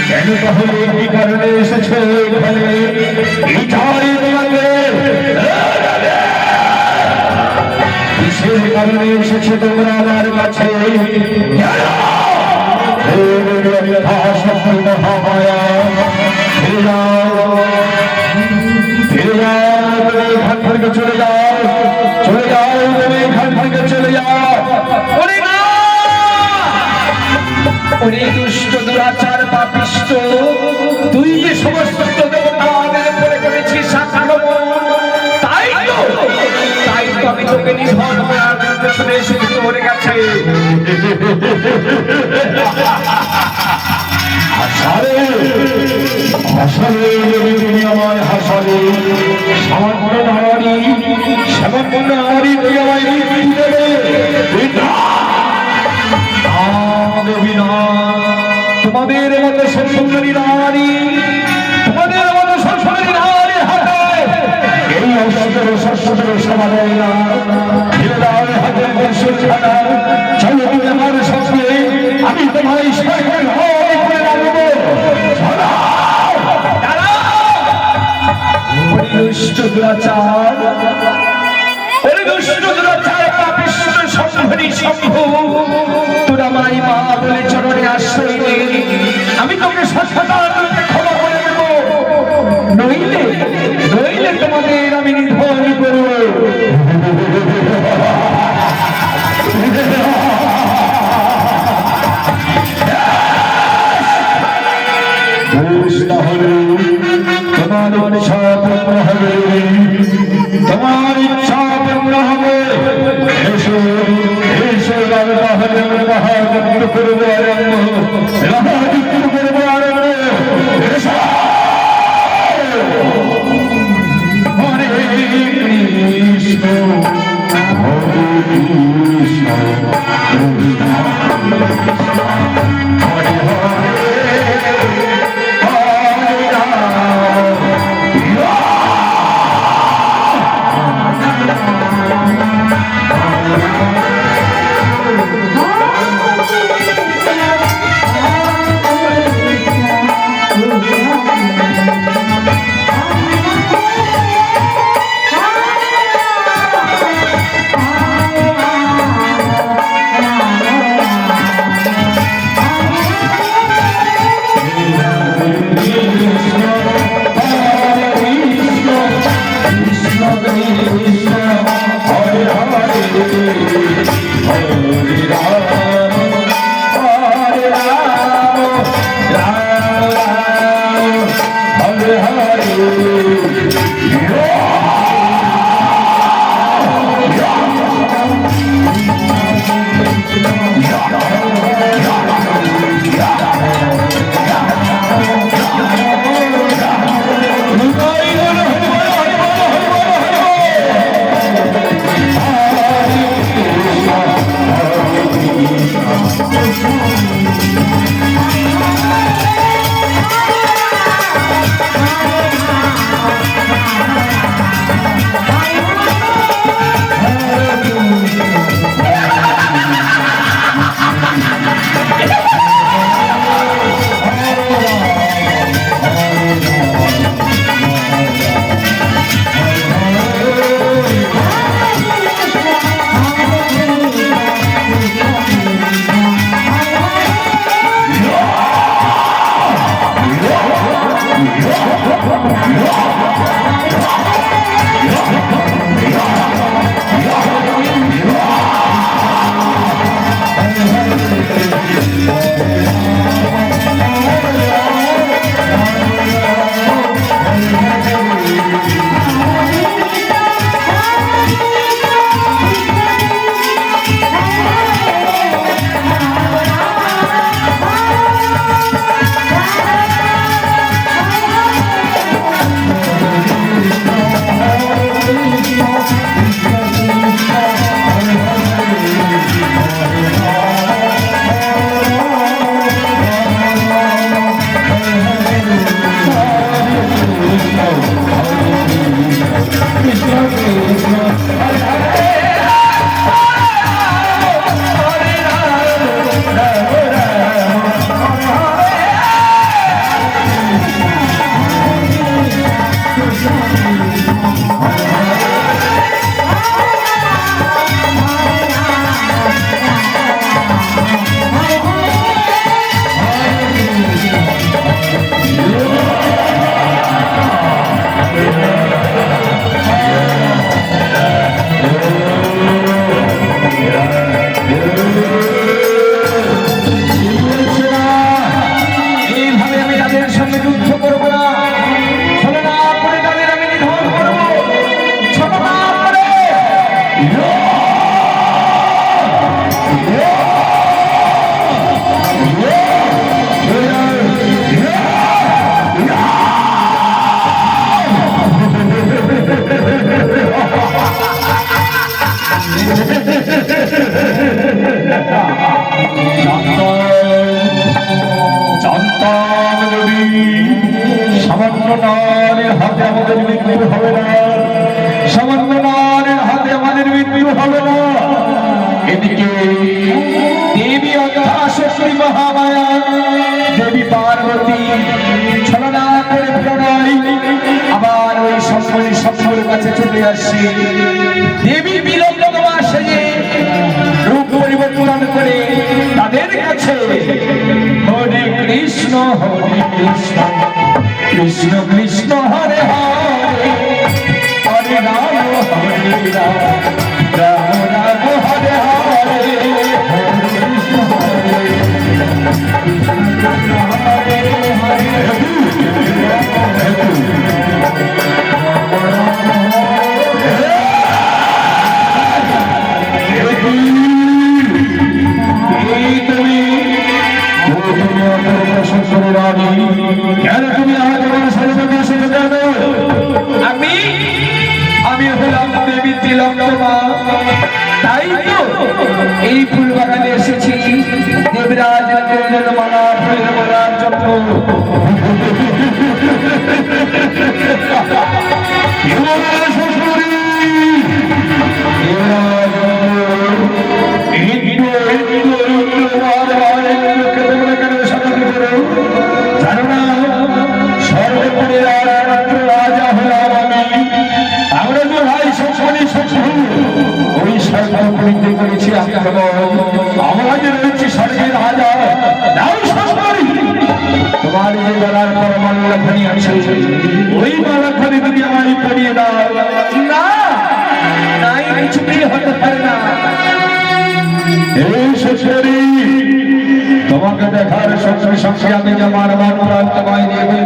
কেন তাহলে কি কারণে এসেছো এখানে? কিসের কারণে এসেছে তোমরা আমার কাছে? মহামায়া ফিরে যাও, ফিরে যাও, তুমি এখান থেকে চলে যাও, চলে যাও, তুমি এখান থেকে চলে যাও। ওরে দুষ্ট দুরাচার পাপিষ্ট, তুই যে সমস্ত দেবতাদের উপরে করেছিস আক্রমণ, তাই তো আমি তোকে নিধন করার পেছনে এসে পড়ে গেছে। হাসালে তুমি আমায় হাসালে, সামান্য নারী, সামান্য নারী তুই আমায় দেবে তোমাদের মতো সুন্দরী নারী, তোমাদের মতো সুন্দরী নারী হাতে এই অসুন্দর সস্যের সমাধান না। ফিরে দাও হাতে বর্ষের ছাড়া, চলো তুমি আমার সঙ্গে, আমি তোমায় সরকার করে রাখবো। দুষ্ট দুরাচার, দুষ্ট দুরাচার পাপিষ্ট সম্ভরি শম্ভু, তোরা মাই মা বলে চরণে আশ্রয় নে, আমি তোকে সৎসাতার ক্ষমা করে দেব, নইলে নইলে তোমাদের আমি নিধন করব। তোমার ইচ্ছা পূর্ণ হবে, তোমার ইচ্ছা পূর্ণ হবে। এসো এসো তাহলে মহাযজ্ঞ করবো আরম্ভ, মহাযজ্ঞ করবো আরম্ভ। হরে কৃষ্ণ হরে কৃষ্ণ হরে হরে এইভাবে আমি তাদের সঙ্গে যুদ্ধ করবো না, ছলনা করে তাদের আমি নিধন করবো, ছলনা করে। জানতাম যদি সামান্য নারীর হাতে আমাদের মৃত্যু হবে না, সামান্য নারীর হাতে আমাদের মৃত্যু হবে না। এদিকে দেবী অধ্যাশক্তি মহামায়া দেবী পার্বতী ছলনা করে প্রণয় আবার ওই সম্পর্কের কাছে চলে আসছে। দেবী বিলম্বমা সেজে রূপ পরিবর্তন করে তাদের কাছে হরে কৃষ্ণ কৃষ্ণ কৃষ্ণ হরে হরে হরে রাম হরে রাম রাম রাম হরে হরে কৃষ্ণ হরে আমি হলাম দেবী তিলকমা, তাই তো এই ফুল বাগানে এসেছি দেবরাজ মালা ফুলের মালার জন্য। আমরা যে রয়েছি স্বর্গের রাজা, তোমার যে গলার পর মাল্লাখানি আছে ওই মাল্লাখানি তুমি আমায় পরিয়ে দাও। না নাই কিছুতেই হতে পারে না। এই শ্বশুরি তোমাকে দেখার সঙ্গে সঙ্গে আমি যে আমার তোমায়